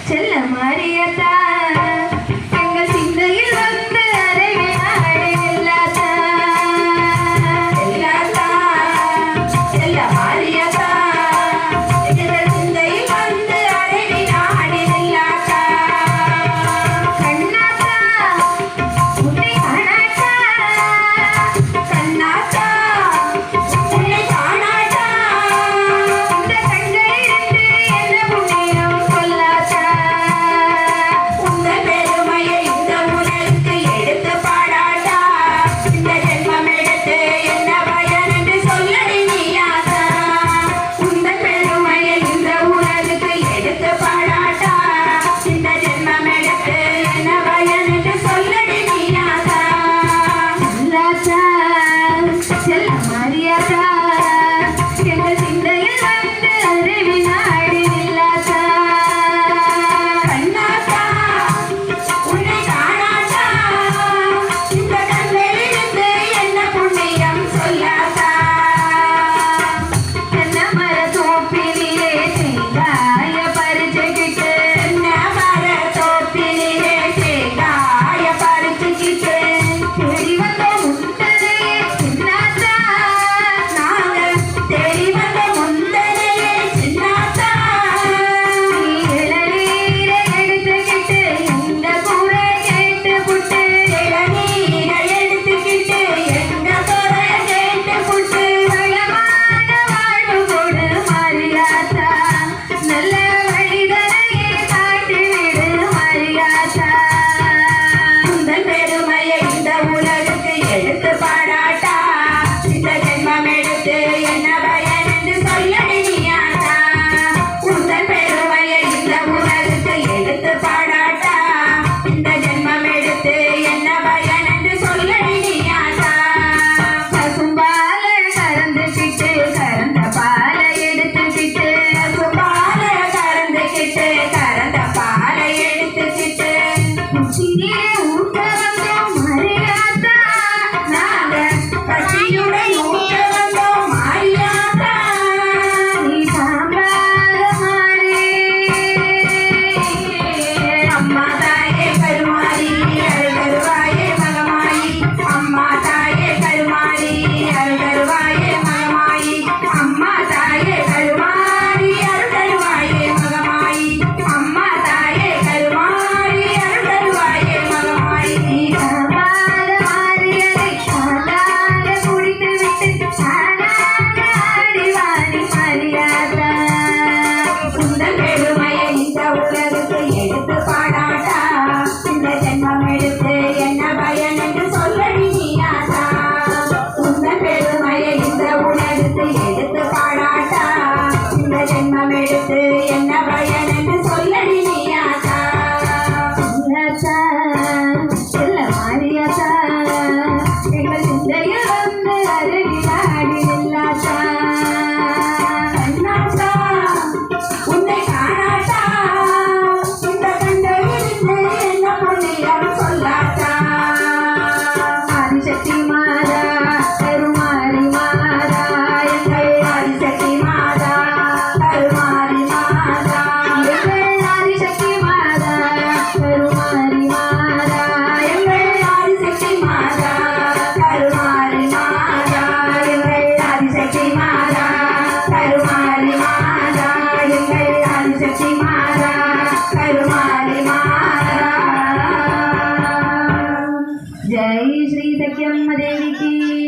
செல்ல மாரியத்தா எங்கள் சிந்தையில் வந்து அறைவினாடு எல்லாத்தா எல்லாத்தா செல்ல மாரியத்தா எங்கள் சிந்தையில் வந்து அறைவினாடு எல்லாத்தா கண்ணாத்தா உன்னை காணாத்தா கண்ணாத்தா உன்னை காணாத்தா இந்த கண்களிலிருந்து என்ன புண்ணியம் சொல்லாத்தா உந்த பெருமையை இந்த உலகுக்கு எடுத்து பாடாட்டா இந்த ஜென்மம் எடுத்து என்ன பயன் என்று சொல்லடி நீயாத்தா உந்த பெருமையை இந்த உலகுக்கு எடுத்து பாடாட்டா இந்த ஜென்மம் எடுத்து என்ன பயன் என்று சொல்லடி நீயாத்தா சொல்லாத்தா செல்ல மாரியாத்தா எங்கள் சிந்தையில் வந்து அறிவினாடி நில்லாத்தா கண்ணாத்தா உன்னை காணாத்தா இந்த கண்களிலிருந்து என்ன புண்ணியம் சொல்லாத்தா தென்னை மர தோப்பினிலே தேங்காய பறிச்சுக்கிட்டு தென்னை மர தோப்பினிலே தேங்காய பறிச்சுக்கிட்டு தேடி வந்த முந்தனையே சின்னாத்தா நாங்க தேடி வந்த முந்தனையே சின்னாத்தா நீ இளநீரை எடுத்துக்கிட்டு எங்க குறை கேட்டு புட்டு இளநீரை எடுத்துக்கிட்டு எங்க குறை கேட்டு புட்டு வளமான வாழ்வு கொடு மாரியாத்தா நல்ல வழிதனையே காட்டி விடு மாரியாத்தா உந்தன் பெருமையை இந்த உலகுக்கு எடுத்து பாடாட்டா இந்த ஜென்மம் எடுத்து என்ன பயன் என்று சொல்லடி நீயாத்தா உந்தன் பெருமையை இந்த உலகுக்கு எடுத்து பாடாட்டா இந்த ஜென்மம் எடுத்து என்ன பயன் என்று சொல்லடி நீயாத்தா பசும்பால கறந்துக்கிட்டு கறந்த பாலை எடுத்துக்கிட்டு பசும்பால கறந்துக்கிட்டு கறந்த பாலை எடுத்துக்கிட்டு பசியே ஊட்ட வந்தோம் மாரியாத்தா நாங்க பசியுடன் ஊட்ட வந்தோம் மாரியாத்தா நீ சாம்பார மாறி அம்மா தாயே கருமாரி அருகருவாயே மகமாயி அம்மா தாயே கருமாரி அருகருவாயே மகமாயி அம்மா தாயே கருமாரி அருகருவாயே மகமாயி அம்மா தாயே கருமாரி அருகருவாயே மகமாயி நீ சாம்பார மாறியதை சாதாக குடித்து விட்டு சாதாக ஆடிவாடி மாரியாத்தா உந்தன் பெருமையை இந்த உலகுக்கு எடுத்து பாடாட்டா இந்த ஜென்மம் எடுத்து என்ன பயன் என்று சொல்லடி நீயாத்தா உந்தன் பெருமையை இந்த உலகுக்கு எடுத்து பாடாட்டா இந்த ஜென்மம் எடுத்து என்ன பயன் என்று சொல்லடி நீயாத்தா நீயாத்தா செல்ல மாரியாத்தா எங்கள் சிந்தையில் வந்து அருகிலாடி நில்லாத்தா கண்ணாத்தா உன்னை காணாட்டா இந்த கண்களிலிருந்து என்ன புண்ணியம் சொல்லாத்தா ஆதிசக்தி மாதா கருமாரி மாதா எங்கள் ஆதிசக்தி மாதா கருமாரி மாதா எங்கள் ஆதிசக்தி மாதா கருமாரி மாதா எங்கள் ஆதிசக்தி மாதா கருமாரி மாதா எங்கள் ஆதிசக்தி மாதா கருமாரி மாதா எங்கள் ஆதிசக்தி மாதா கருமாரி மாதா ஜெய் ஸ்ரீ சக்யம்மா தேவி की